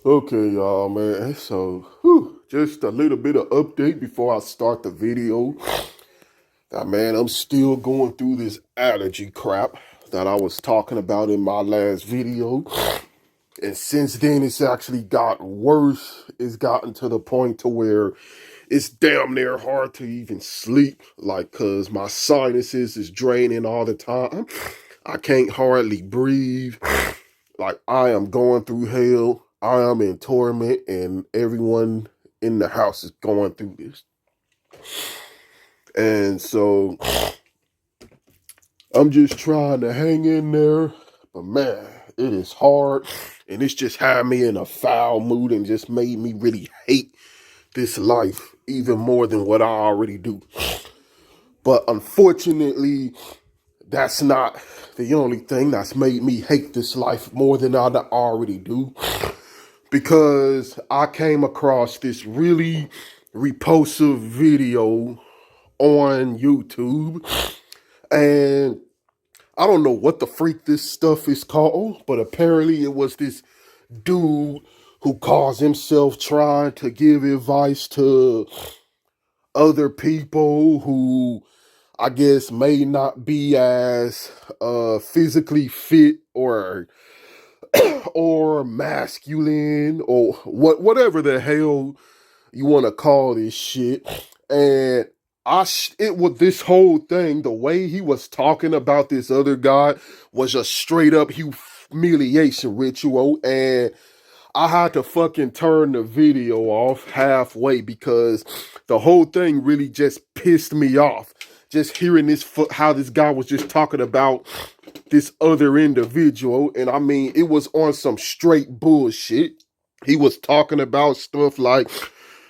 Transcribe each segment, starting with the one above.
Okay, y'all, man. So, just a little bit of update before I start the video. Man, I'm still going through this allergy crap that I was talking about in my last video. And since then, it's actually got worse. It's gotten to the point to where it's damn near hard to even sleep. Like, cause my sinuses is draining all the time. I can't hardly breathe. Like, I am going through hell. I am in torment, and everyone in the house is going through this. And so I'm just trying to hang in there. But man, it is hard. And it's just had me in a foul mood and just made me really hate this life even more than what I already do. But unfortunately, that's not the only thing that's made me hate this life more than I already do. Because I came across this really repulsive video on YouTube, and I don't know what the freak this stuff is called, but apparently it was this dude who calls himself trying to give advice to other people who I guess may not be as physically fit or masculine or whatever the hell you want to call this shit. And it was this whole thing, the way he was talking about this other guy was a straight up humiliation ritual. And I had to fucking turn the video off halfway because the whole thing really just pissed me off. Just hearing how this guy was just talking about this other individual. And I mean, it was on some straight bullshit. He was talking about stuff like,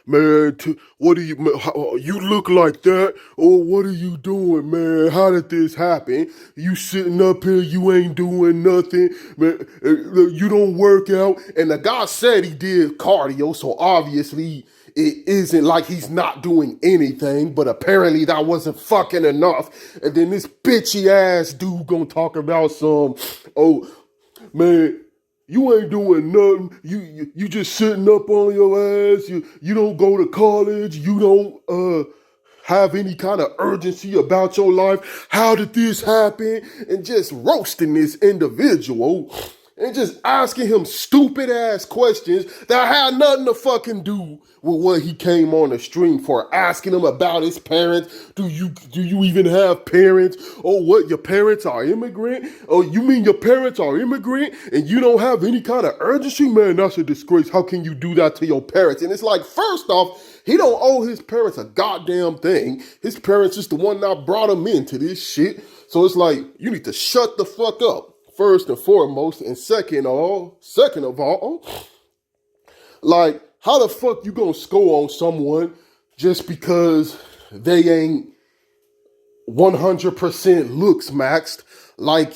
man, what do you look like that? Or what are you doing, man? How did this happen? You sitting up here, you ain't doing nothing, man. You don't work out. And the guy said he did cardio, so obviously it isn't like he's not doing anything, but apparently that wasn't fucking enough. And then this bitchy ass dude gonna talk about oh, man, you ain't doing nothing. You just sitting up on your ass. You don't go to college. You don't have any kind of urgency about your life. How did this happen? And just roasting this individual and just asking him stupid ass questions that had nothing to fucking do with what he came on the stream for. Asking him about his parents. Do you even have parents? Oh, what, your parents are immigrant? Oh, you mean your parents are immigrant and you don't have any kind of urgency? Man, that's a disgrace. How can you do that to your parents? And it's like, first off, he don't owe his parents a goddamn thing. His parents is the one that brought him into this shit. So it's like, you need to shut the fuck up, first and foremost. And second of all, like, how the fuck you gonna score on someone just because they ain't 100% looks maxed like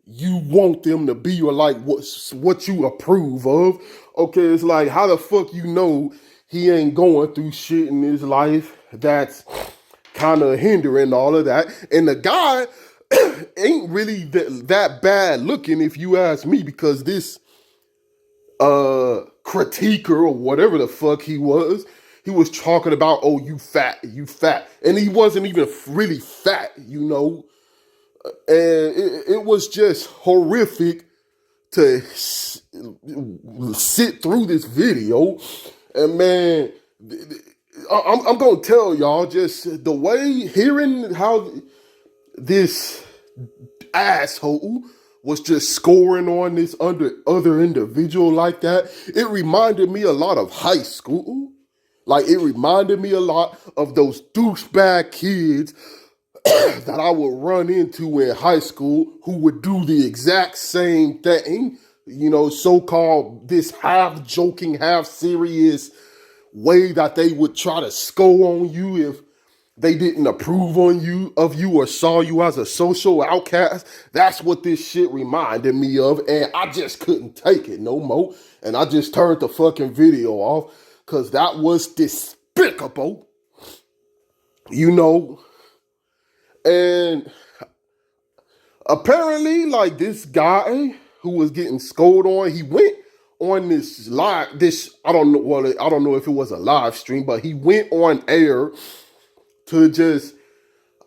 you want them to be, or like what you approve of? Okay, it's like, how the fuck you know he ain't going through shit in his life that's kind of hindering all of that? And the guy ain't really that bad looking, if you ask me, because this critiquer or whatever the fuck he was talking about, oh, you fat. And he wasn't even really fat, you know. And it was just horrific to sit through this video. And man, I'm gonna tell y'all, just the way hearing how this asshole was just scoring on this other individual like that, it reminded me a lot of high school. Like, it reminded me a lot of those douchebag kids that I would run into in high school who would do the exact same thing. You know, so-called this half joking, half serious way that they would try to score on you if they didn't approve of you or saw you as a social outcast. That's what this shit reminded me of, and I just couldn't take it no more. And I just turned the fucking video off because that was despicable, you know. And apparently, like, this guy who was getting scolded on, he went on this I don't know, well, I don't know if it was a live stream, but he went on air to just,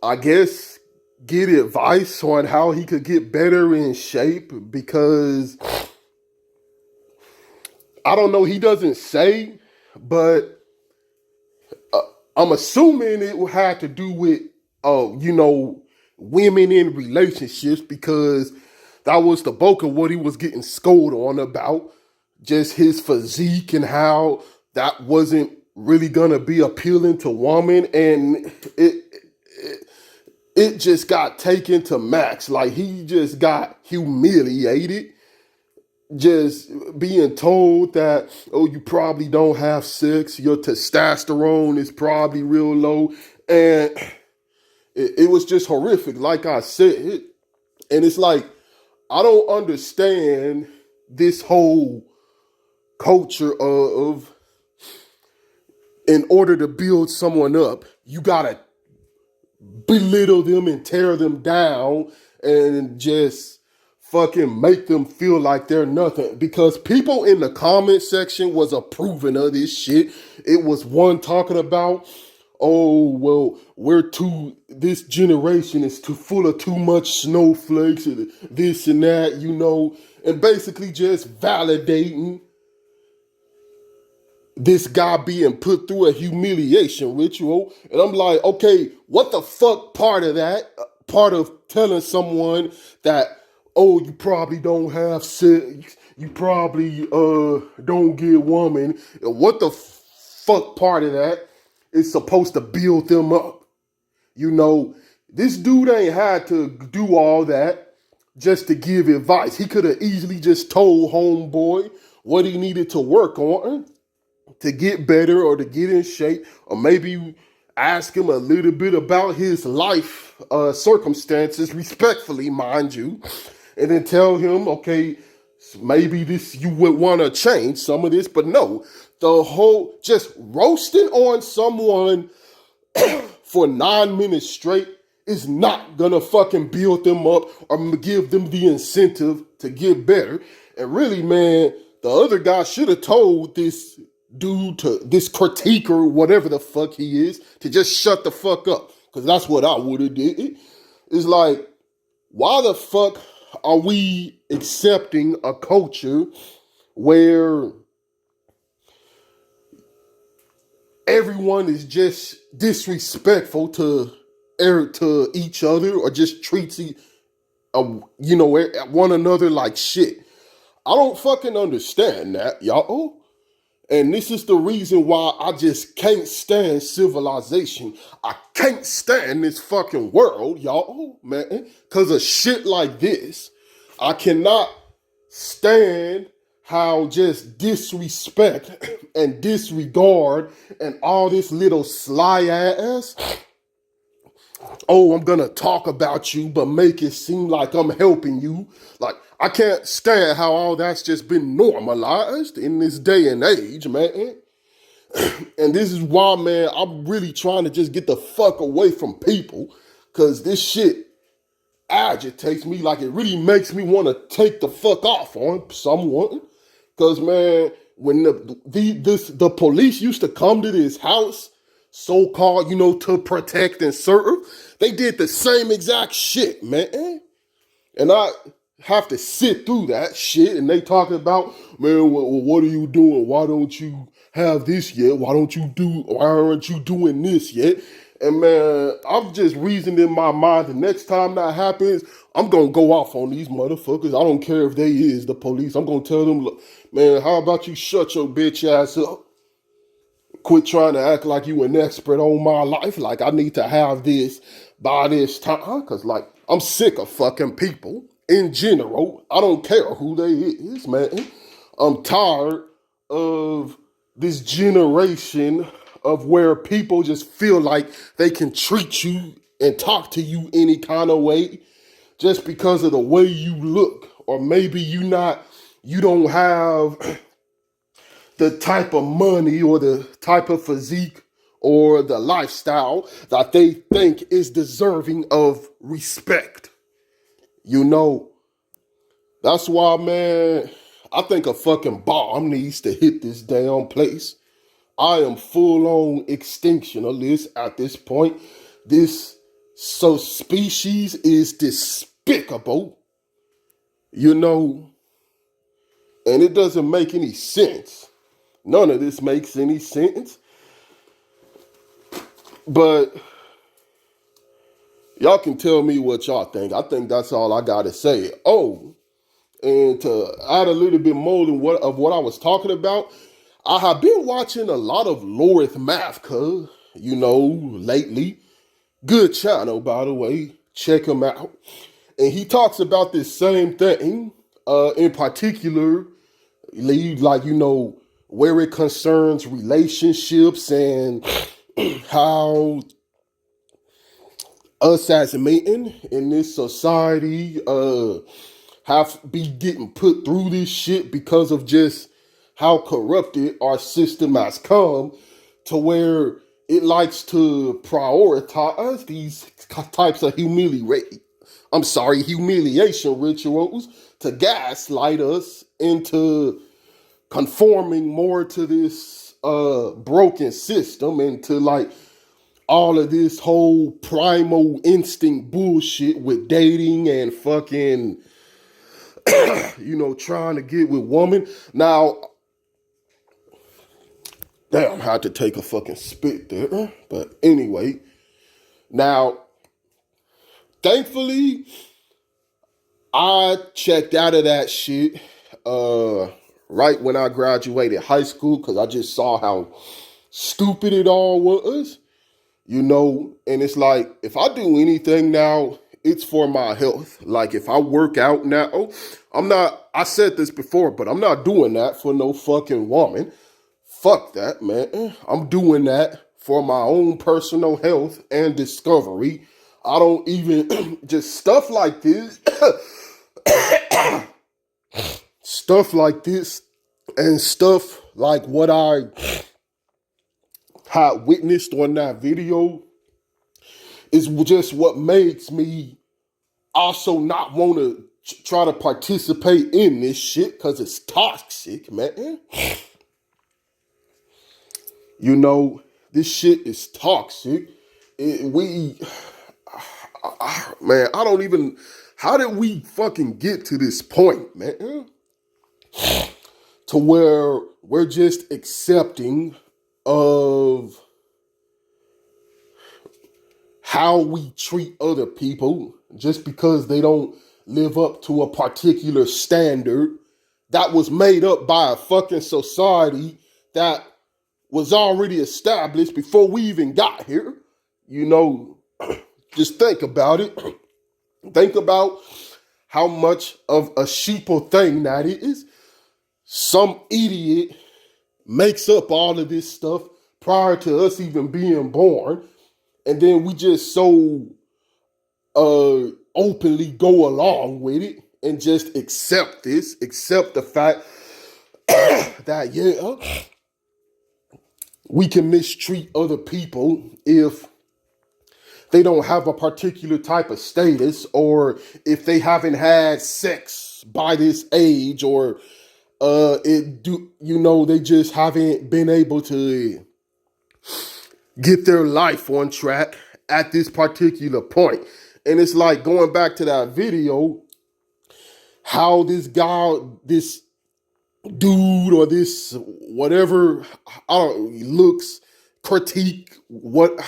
I guess, get advice on how he could get better in shape, because I don't know, he doesn't say, but I'm assuming it had to do with, women in relationships, because that was the bulk of what he was getting scolded on about, just his physique and how that wasn't really gonna be appealing to women, and it just got taken to max. Like, he just got humiliated, just being told that, oh, you probably don't have sex, your testosterone is probably real low, and it was just horrific, like I said. And it's like, I don't understand this whole culture of, in order to build someone up, you gotta belittle them and tear them down and just fucking make them feel like they're nothing. Because people in the comment section was approving of this shit. It was one talking about, oh, well, this generation is too full of too much snowflakes and this and that, and basically just validating this guy being put through a humiliation ritual. And I'm like, okay, what the fuck part of that, part of telling someone that, oh, you probably don't have sex, you probably don't get woman, what the fuck part of that is supposed to build them up? This dude ain't had to do all that just to give advice. He could have easily just told homeboy what he needed to work on to get better or to get in shape, or maybe ask him a little bit about his life circumstances, respectfully, mind you, and then tell him, okay, maybe this, you would want to change some of this. But no, the whole just roasting on someone for 9 minutes straight is not gonna fucking build them up or give them the incentive to get better. And really, man, the other guy should have told this dude, to this critiquer, whatever the fuck he is, to just shut the fuck up. Because that's what I would have did. It's like, why the fuck are we accepting a culture where everyone is just disrespectful to each other, or just treats one another like shit? I don't fucking understand that, y'all. And this is the reason why I just can't stand civilization. I can't stand this fucking world, y'all, man. Because of shit like this. I cannot stand how just disrespect and disregard and all this little sly ass, oh, I'm gonna talk about you, but make it seem like I'm helping you. Like, I can't stand how all that's just been normalized in this day and age, man. And this is why, man, I'm really trying to just get the fuck away from people, because this shit agitates me. Like, it really makes me want to take the fuck off on someone. Because, man, when the police used to come to this house, so-called, to protect and serve, they did the same exact shit, man. And I have to sit through that shit, and they talking about, man, what are you doing? Why don't you have this yet? Why aren't you doing this yet? And man, I'm just reasoning in my mind, the next time that happens, I'm gonna go off on these motherfuckers. I don't care if they is the police. I'm gonna tell them, look, man, how about you shut your bitch ass up? Quit trying to act like you an expert on my life. Like, I need to have this by this time. Because, like, I'm sick of fucking people in general. I don't care who they is, man. I'm tired of this generation of where people just feel like they can treat you and talk to you any kind of way just because of the way you look. Or maybe you don't have the type of money or the type of physique or the lifestyle that they think is deserving of respect. That's why, man, I think a fucking bomb needs to hit this damn place. I am full on extinctionalist at this point. This species is despicable, you know, and it doesn't make any sense. None of this makes any sense. But y'all can tell me what y'all think. I think that's all I gotta say. Oh, and to add a little bit more than what I was talking about, I have been watching a lot of Lorith Math, lately. Good channel, by the way. Check him out. And he talks about this same thing, in particular, where it concerns relationships and how us as men in this society have be getting put through this shit because of just how corrupted our system has come, to where it likes to prioritize these types of humiliation rituals to gaslight us into conforming more to this broken system, and to like all of this whole primal instinct bullshit with dating and fucking trying to get with woman. Now, damn, I had to take a fucking spit there. But anyway, now, thankfully, I checked out of that shit right when I graduated high school, because I just saw how stupid it all was, and it's like, if I do anything now, it's for my health. Like, if I work out now, I said this before, but I'm not doing that for no fucking woman. Fuck that, man. I'm doing that for my own personal health and discovery. I don't even, just stuff like this, stuff like this, and stuff like what I had witnessed on that video is just what makes me also not want to try to participate in this shit, because it's toxic, man. This shit is toxic. Man, I don't even, how did we fucking get to this point, man? To where we're just accepting of how we treat other people just because they don't live up to a particular standard that was made up by a fucking society that was already established before we even got here. Just think about it. Think about how much of a sheeple thing that is. Some idiot makes up all of this stuff prior to us even being born, and then we just so openly go along with it and just accept the fact that, we can mistreat other people if they don't have a particular type of status, or if they haven't had sex by this age, or they just haven't been able to get their life on track at this particular point. And it's like, going back to that video, how this guy, this dude, or this whatever, looks, critique what,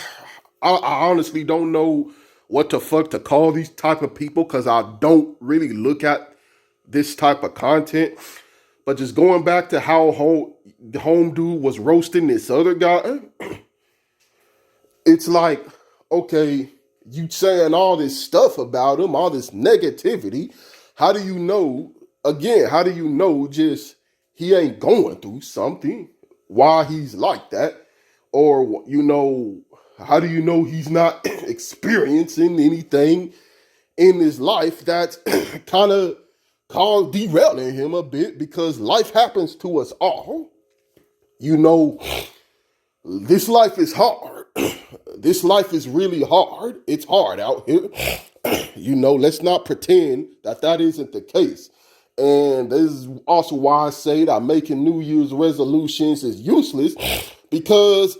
I honestly don't know what the fuck to call these type of people, because I don't really look at this type of content. But just going back to how the home dude was roasting this other guy, it's like, okay, you saying all this stuff about him, all this negativity. How do you know, just he ain't going through something, why he's like that? Or, how do you know he's not experiencing anything in his life that's kind of derailing him a bit? Because life happens to us all. This life is hard. This life is really hard. It's hard out here. Let's not pretend that isn't the case. And this is also why I say that making New Year's resolutions is useless because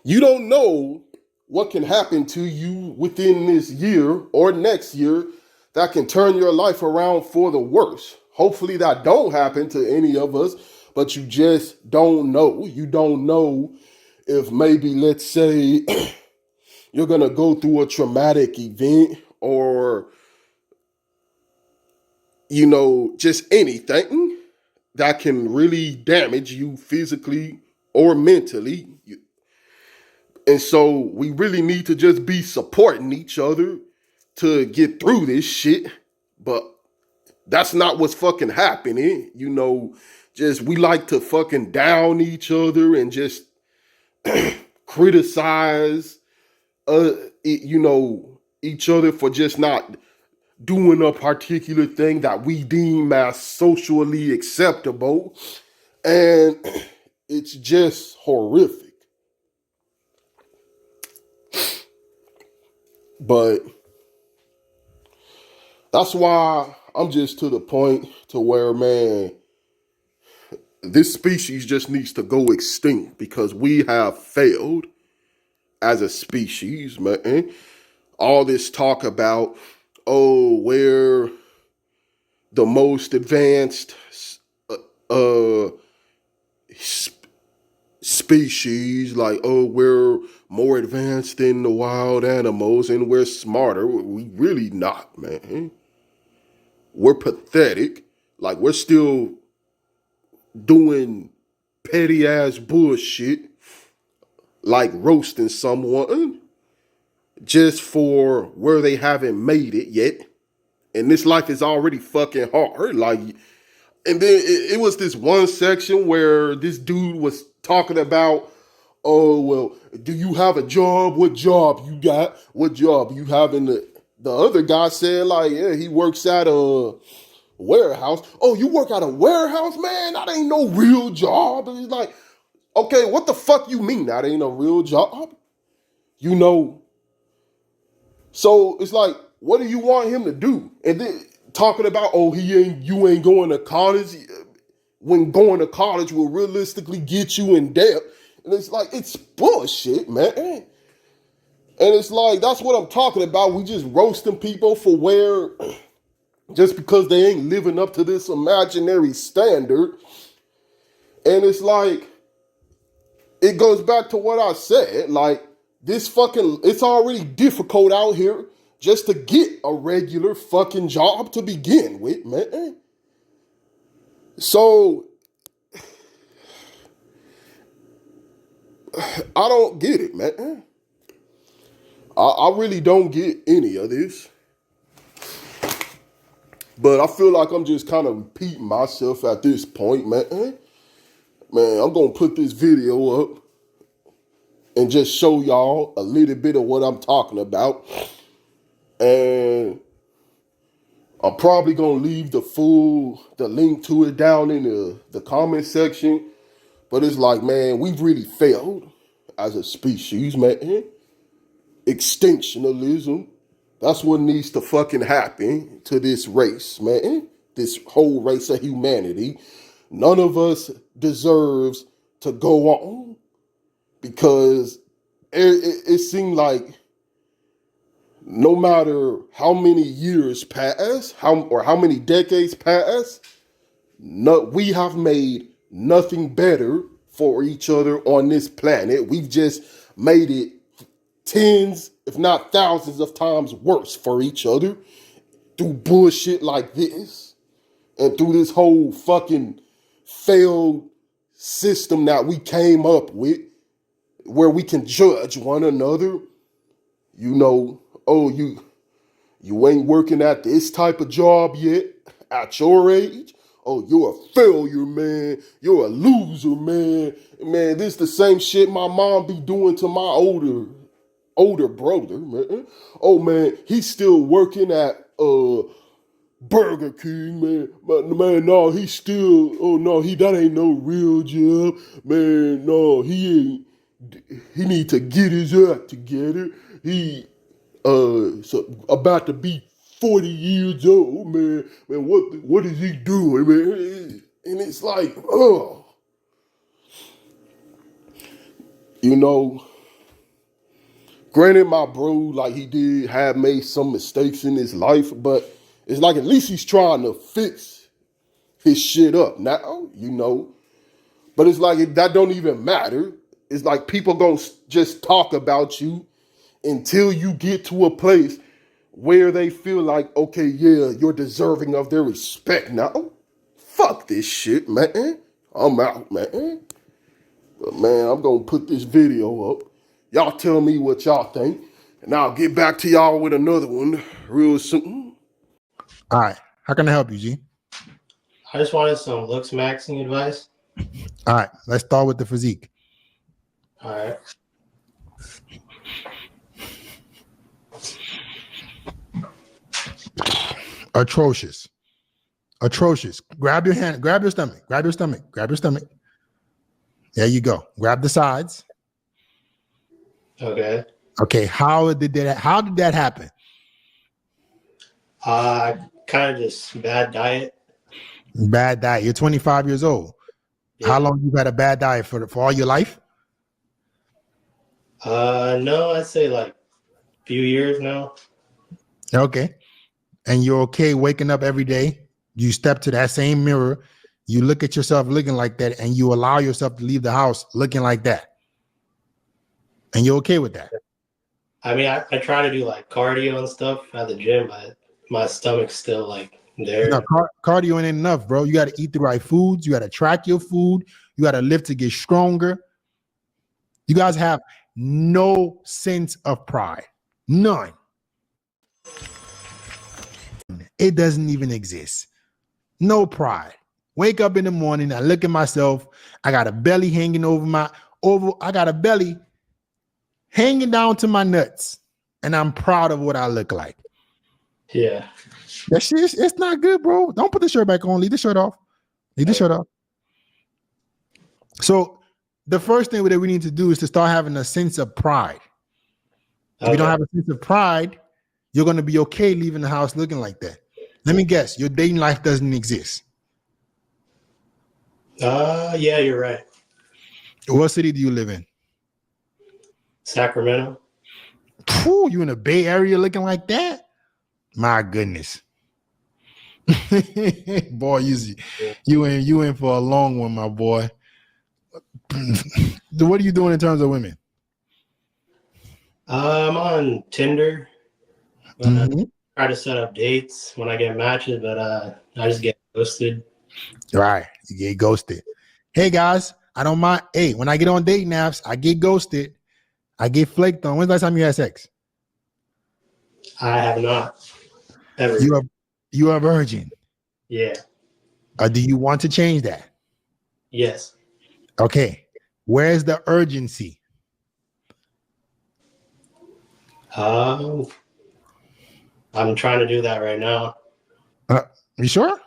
you don't know what can happen to you within this year or next year that can turn your life around for the worse. Hopefully that don't happen to any of us, but you just don't know. You don't know if maybe, let's say, you're going to go through a traumatic event or, just anything that can really damage you physically or mentally. And so we really need to just be supporting each other to get through this shit. But that's not what's fucking happening. Just we like to fucking down each other and just criticize each other for just not doing a particular thing that we deem as socially acceptable. And it's just horrific. But that's why I'm just to the point to where, man, this species just needs to go extinct because we have failed as a species, man. All this talk about, we're the most advanced species, like, we're more advanced than the wild animals and we're smarter. We really not, man. We're pathetic. Like, we're still doing petty ass bullshit, like roasting someone just for where they haven't made it yet. And this life is already fucking hard. Like, and then it was this one section where this dude was talking about, well, do you have a job? What job you got? What job you have? And the other guy said, like, yeah, he works at a warehouse. Oh, you work at a warehouse, man? That ain't no real job. And he's like, okay, what the fuck you mean that ain't a real job? So it's like, what do you want him to do? And then talking about, you ain't going to college, when going to college will realistically get you in debt. And it's like, it's bullshit, man. And it's like, that's what I'm talking about. We just roasting people for just because they ain't living up to this imaginary standard. And it's like, it goes back to what I said, like, it's already difficult out here just to get a regular fucking job to begin with, man. So, I don't get it, man. I really don't get any of this. But I feel like I'm just kind of repeating myself at this point, man. Man, I'm going to put this video up and just show y'all a little bit of what I'm talking about. And I'm probably going to leave the link to it down in the comment section. But it's like, man, we've really failed as a species, man. Extinctionalism. That's what needs to fucking happen to this race, man. This whole race of humanity. None of us deserves to go on because it seemed like no matter how many years pass, how many decades pass, we have made nothing better for each other on this planet. We've just made it tens, if not thousands of times worse for each other through bullshit like this and through this whole fucking failed system that we came up with where we can judge one another. You ain't working at this type of job yet at your age. Oh, you're a failure, man. You're a loser, man. Man, this the same shit my mom be doing to my older brother, man. Oh, man, he's still working at Burger King, man. But man, no, he still, that ain't no real job. Man, no, he need to get his act together. He so about to be 40 years old, man. Man, what is he doing, man? And it's like, oh, you know, granted, my bro, like he did have made some mistakes in his life, but it's like at least he's trying to fix his shit up now, you know. But it's like that don't even matter. It's like people gonna just talk about you until you get to a place where they feel like, okay, yeah, you're deserving of their respect now. Fuck this shit, man. I'm out, man. But man, I'm gonna put this video up. Y'all tell me what y'all think, and I'll get back to y'all with another one real soon. All right. How can I help you, G? I just wanted some looks maxing advice. All right. Let's start with the physique. All right. Atrocious. Atrocious. Grab your hand. Grab your stomach. Grab your stomach. Grab your stomach. There you go. Grab the sides. Okay. Okay. How did that happen? Kind of just bad diet. Bad diet. You're 25 years old. Yeah. How long you had a bad diet for all your life? No, I'd say like a few years now. Okay. And you're okay waking up every day. You step to that same mirror. You look at yourself looking like that, and you allow yourself to leave the house looking like that. And you're okay with that? I mean, I try to do like cardio and stuff at the gym, but my stomach's still like there. No, cardio ain't enough, bro. You got to eat the right foods. You got to track your food. You got to lift to get stronger. You guys have no sense of pride. None. It doesn't even exist. No pride. Wake up in the morning, I look at myself. I got a belly hanging I got a belly hanging down to my nuts. And I'm proud of what I look like. Yeah. That shit, it's not good, bro. Don't put the shirt back on. Leave the shirt off. Leave the shirt off. So the first thing that we need to do is to start having a sense of pride. If you don't have a sense of pride, you're going to be okay leaving the house looking like that. Let me guess, your dating life doesn't exist. Yeah, you're right. What city do you live in? Sacramento. Phew, you in the Bay Area looking like that? My goodness. Boy, you in for a long one, my boy. What are you doing in terms of women? I'm on Tinder. Try to set up dates when I get matches, but I just get ghosted. Right, you get ghosted. Hey guys, I don't mind. Hey, when I get on dating apps, I get ghosted. I get flaked on. When's the last time you had sex? I have not. Ever. You are a virgin. Yeah. Do you want to change that? Yes. Okay. Where's the urgency? I'm trying to do that right now. You sure?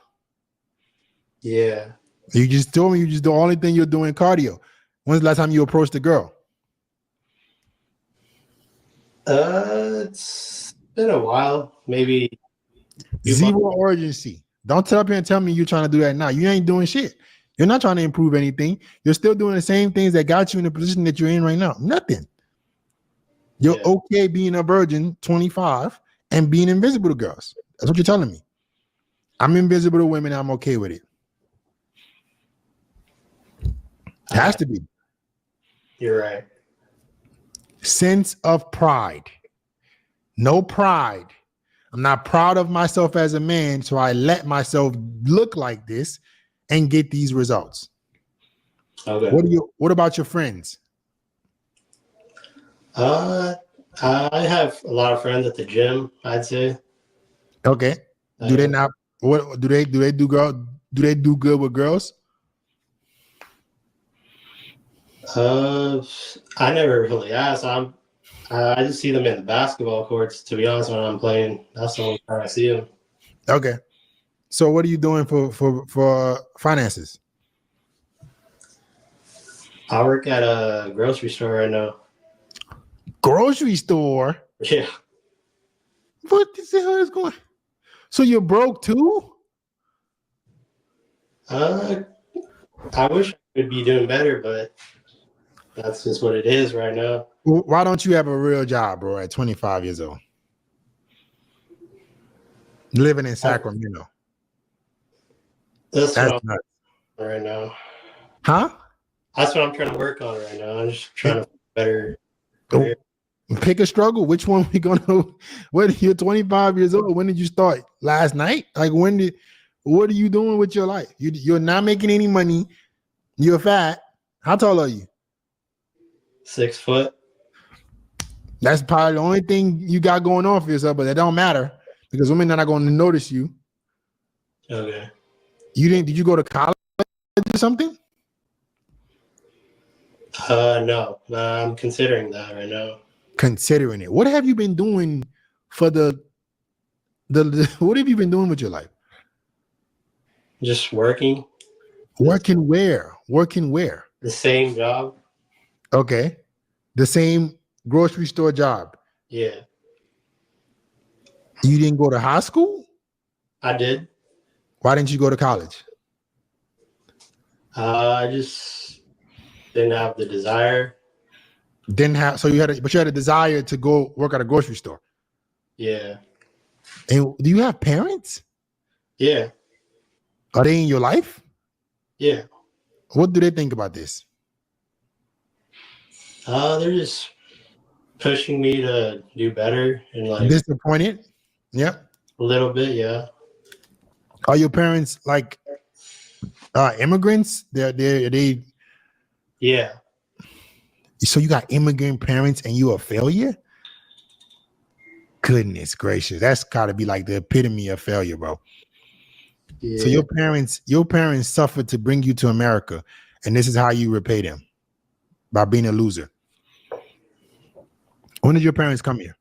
Yeah. You just told me the only thing you're doing cardio. When's the last time you approached a girl? It's been a while. Maybe zero urgency. Don't tell up here and tell me you're trying to do that now. You ain't doing shit. You're not trying to improve anything. You're still doing the same things that got you in the position that you're in right now. Nothing. You're okay being a virgin, 25, and being invisible to girls. That's what you're telling me. I'm invisible to women. I'm okay with it. It has to be. You're right. Sense of pride. No pride. I'm not proud of myself as a man, so I let myself look like this and get these results. Okay. What about your friends? I have a lot of friends at the gym, I'd say. Okay. Do they not what do they do good with girls? I never really asked. I just see them in the basketball courts, to be honest, when I'm playing. That's the only time I see them. Okay. So what are you doing for finances? I work at a grocery store right now. Grocery store? Yeah. What the hell is going on? So you're broke too? I wish I could be doing better, but that's just what it is right now. Why don't you have a real job, bro, at 25 years old? Living in Sacramento. That's That's what nuts. I'm right now. Huh? That's what I'm trying to work on right now. I'm just trying to better. Oh, pick a struggle. Which one we gonna? When you're 25 years old, when did you start? Last night? Like when did? What are you doing with your life? You're not making any money. You're fat. How tall are you? 6 foot. That's probably the only thing you got going on for yourself, but that don't matter because women are not going to notice you. Okay. You didn't? Did you go to college or something? No. I'm considering that right now. Considering it. What have you been doing for the what have you been doing with your life? Just working. Working where? Working where? The same job. Okay. The same grocery store job. Yeah. You didn't go to high school? I did. Why didn't you go to college? I just didn't have the desire. Didn't have, so you had but you had a desire to go work at a grocery store. Yeah. And do you have parents? Yeah. Are they in your life? Yeah. What do they think about this? They're just pushing me to do better and like Disappointed? Yep. a little bit, yeah. Are your parents like immigrants? They Yeah. So you got immigrant parents and you a failure? Goodness gracious. That's gotta be like the epitome of failure, bro. Yeah. So your parents suffered to bring you to America, and this is how you repay them by being a loser. When did your parents come here?